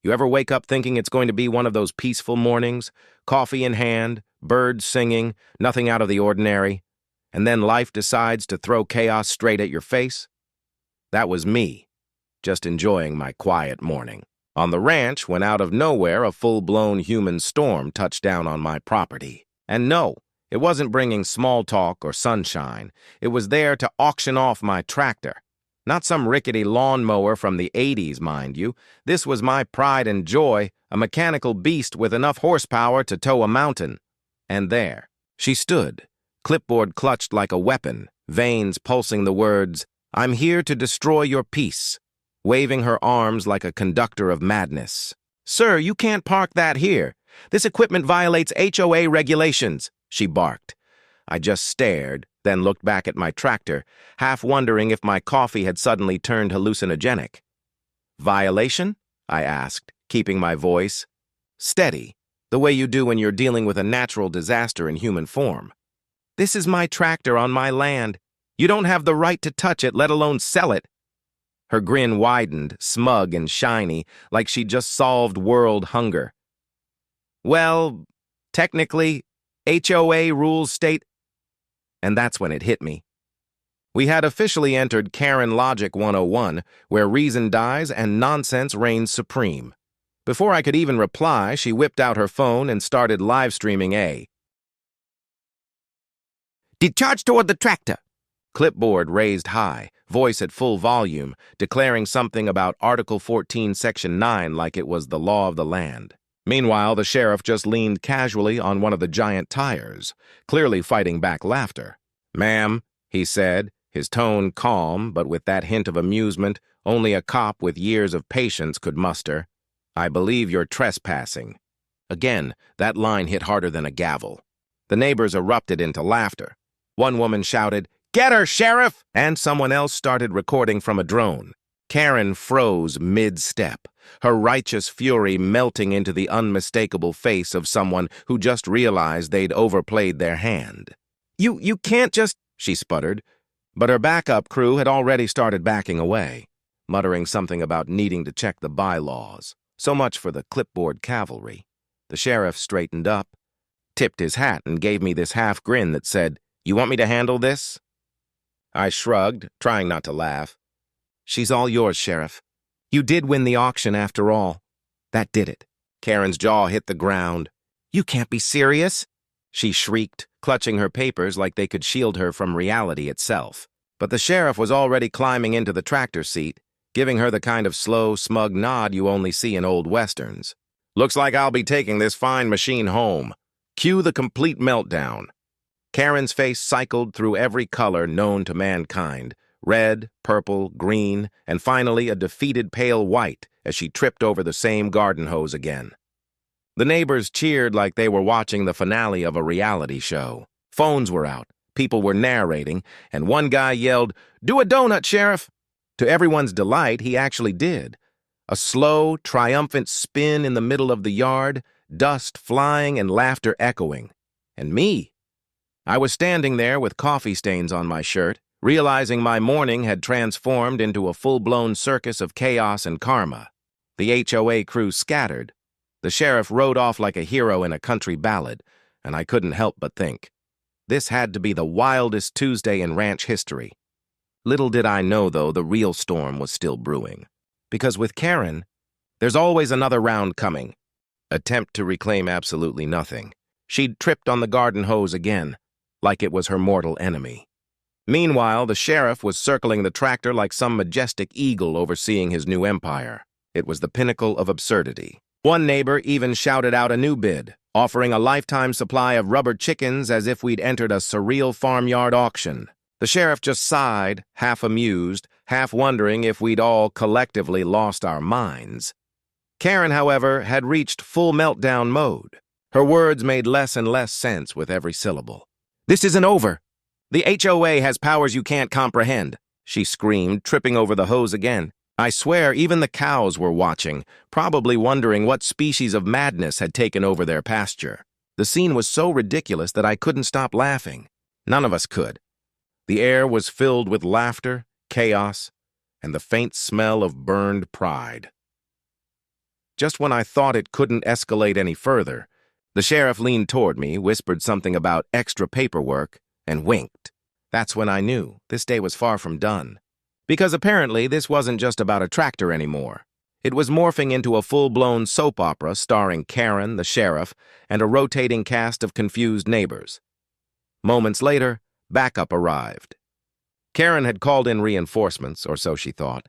You ever wake up thinking it's going to be one of those peaceful mornings, coffee in hand, birds singing, nothing out of the ordinary, and then life decides to throw chaos straight at your face? That was me, just enjoying my quiet morning on the ranch when out of nowhere a full-blown human storm touched down on my property. And no, it wasn't bringing small talk or sunshine. It was there to auction off my tractor. Not some rickety lawnmower from the 80s, mind you. This was my pride and joy, a mechanical beast with enough horsepower to tow a mountain. And there she stood, clipboard clutched like a weapon, veins pulsing the words, "I'm here to destroy your peace," waving her arms like a conductor of madness. "Sir, you can't park that here. This equipment violates HOA regulations," she barked. I just stared, then looked back at my tractor, half wondering if my coffee had suddenly turned hallucinogenic. "Violation?" I asked, keeping my voice steady, the way you do when you're dealing with a natural disaster in human form. "This is my tractor on my land. You don't have the right to touch it, let alone sell it." Her grin widened, smug and shiny, like she'd just solved world hunger. "Well, technically, HOA rules state..." And that's when it hit me. We had officially entered Karen Logic 101, where reason dies and nonsense reigns supreme. Before I could even reply, she whipped out her phone and started live streaming a "Discharge toward the tractor." Clipboard raised high, voice at full volume, declaring something about Article 14, Section 9 like it was the law of the land. Meanwhile, the sheriff just leaned casually on one of the giant tires, clearly fighting back laughter. "Ma'am," he said, his tone calm, but with that hint of amusement only a cop with years of patience could muster, "I believe you're trespassing." Again, that line hit harder than a gavel. The neighbors erupted into laughter. One woman shouted, "Get her, Sheriff!" and someone else started recording from a drone. Karen froze mid-step, her righteous fury melting into the unmistakable face of someone who just realized they'd overplayed their hand. You can't just," she sputtered, but her backup crew had already started backing away, muttering something about needing to check the bylaws. So much for the clipboard cavalry. The sheriff straightened up, tipped his hat, and gave me this half grin that said, "You want me to handle this?" I shrugged, trying not to laugh. "She's all yours, Sheriff. You did win the auction after all. That did it." Karen's jaw hit the ground. "You can't be serious," she shrieked, clutching her papers like they could shield her from reality itself. But the sheriff was already climbing into the tractor seat, giving her the kind of slow, smug nod you only see in old westerns. "Looks like I'll be taking this fine machine home. Cue the complete meltdown." Karen's face cycled through every color known to mankind, red, purple, green, and finally a defeated pale white as she tripped over the same garden hose again. The neighbors cheered like they were watching the finale of a reality show. Phones were out, people were narrating, and one guy yelled, "Do a donut, Sheriff!" To everyone's delight, he actually did. A slow, triumphant spin in the middle of the yard, dust flying and laughter echoing. And me. I was standing there with coffee stains on my shirt, realizing my morning had transformed into a full-blown circus of chaos and karma. The HOA crew scattered. The sheriff rode off like a hero in a country ballad, and I couldn't help but think, this had to be the wildest Tuesday in ranch history. Little did I know, though, the real storm was still brewing. Because with Karen, there's always another round coming. Attempt to reclaim absolutely nothing. She'd tripped on the garden hose again, like it was her mortal enemy. Meanwhile, the sheriff was circling the tractor like some majestic eagle overseeing his new empire. It was the pinnacle of absurdity. One neighbor even shouted out a new bid, offering a lifetime supply of rubber chickens as if we'd entered a surreal farmyard auction. The sheriff just sighed, half amused, half wondering if we'd all collectively lost our minds. Karen, however, had reached full meltdown mode. Her words made less and less sense with every syllable. "This isn't over. The HOA has powers you can't comprehend," she screamed, tripping over the hose again. I swear even the cows were watching, probably wondering what species of madness had taken over their pasture. The scene was so ridiculous that I couldn't stop laughing. None of us could. The air was filled with laughter, chaos, and the faint smell of burned pride. Just when I thought it couldn't escalate any further, the sheriff leaned toward me, whispered something about extra paperwork, and winked. That's when I knew this day was far from done. Because apparently this wasn't just about a tractor anymore. It was morphing into a full-blown soap opera starring Karen, the sheriff, and a rotating cast of confused neighbors. Moments later, backup arrived. Karen had called in reinforcements, or so she thought.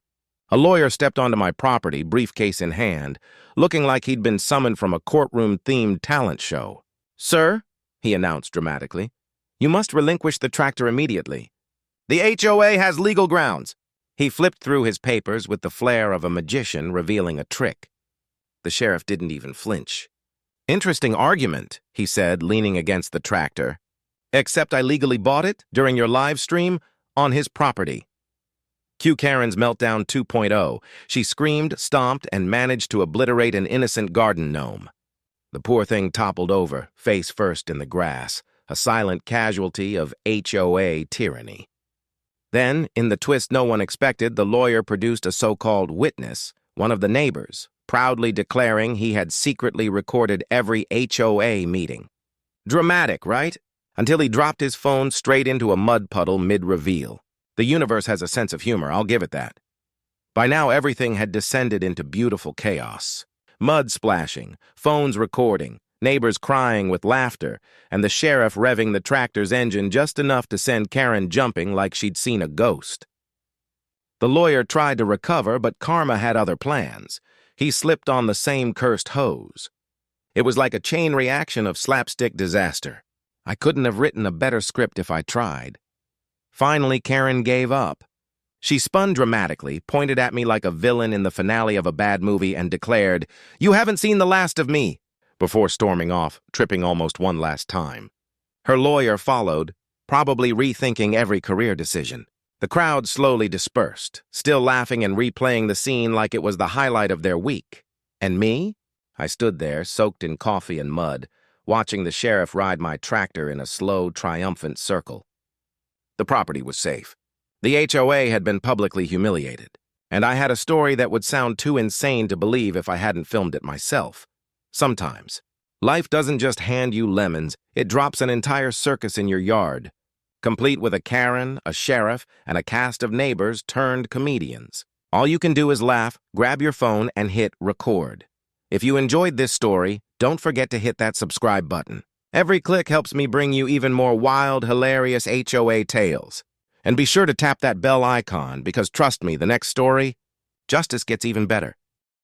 A lawyer stepped onto my property, briefcase in hand, looking like he'd been summoned from a courtroom-themed talent show. "Sir," he announced dramatically, "you must relinquish the tractor immediately. The HOA has legal grounds." He flipped through his papers with the flair of a magician revealing a trick. The sheriff didn't even flinch. "Interesting argument," he said, leaning against the tractor. "Except I legally bought it during your live stream on his property." Cue Karen's meltdown 2.0. She screamed, stomped, and managed to obliterate an innocent garden gnome. The poor thing toppled over, face first in the grass, a silent casualty of HOA tyranny. Then, in the twist no one expected, the lawyer produced a so-called witness, one of the neighbors, proudly declaring he had secretly recorded every HOA meeting. Dramatic, right? Until he dropped his phone straight into a mud puddle mid-reveal. The universe has a sense of humor, I'll give it that. By now, everything had descended into beautiful chaos. Mud splashing, phones recording, neighbors crying with laughter, and the sheriff revving the tractor's engine just enough to send Karen jumping like she'd seen a ghost. The lawyer tried to recover, but karma had other plans. He slipped on the same cursed hose. It was like a chain reaction of slapstick disaster. I couldn't have written a better script if I tried. Finally, Karen gave up. She spun dramatically, pointed at me like a villain in the finale of a bad movie, and declared, "You haven't seen the last of me," before storming off, tripping almost one last time. Her lawyer followed, probably rethinking every career decision. The crowd slowly dispersed, still laughing and replaying the scene like it was the highlight of their week. And me? I stood there, soaked in coffee and mud, watching the sheriff ride my tractor in a slow, triumphant circle. The property was safe. The HOA had been publicly humiliated, and I had a story that would sound too insane to believe if I hadn't filmed it myself. Sometimes, life doesn't just hand you lemons, it drops an entire circus in your yard, complete with a Karen, a sheriff, and a cast of neighbors turned comedians. All you can do is laugh, grab your phone, and hit record. If you enjoyed this story, don't forget to hit that subscribe button. Every click helps me bring you even more wild, hilarious HOA tales. And be sure to tap that bell icon because trust me, the next story, justice gets even better.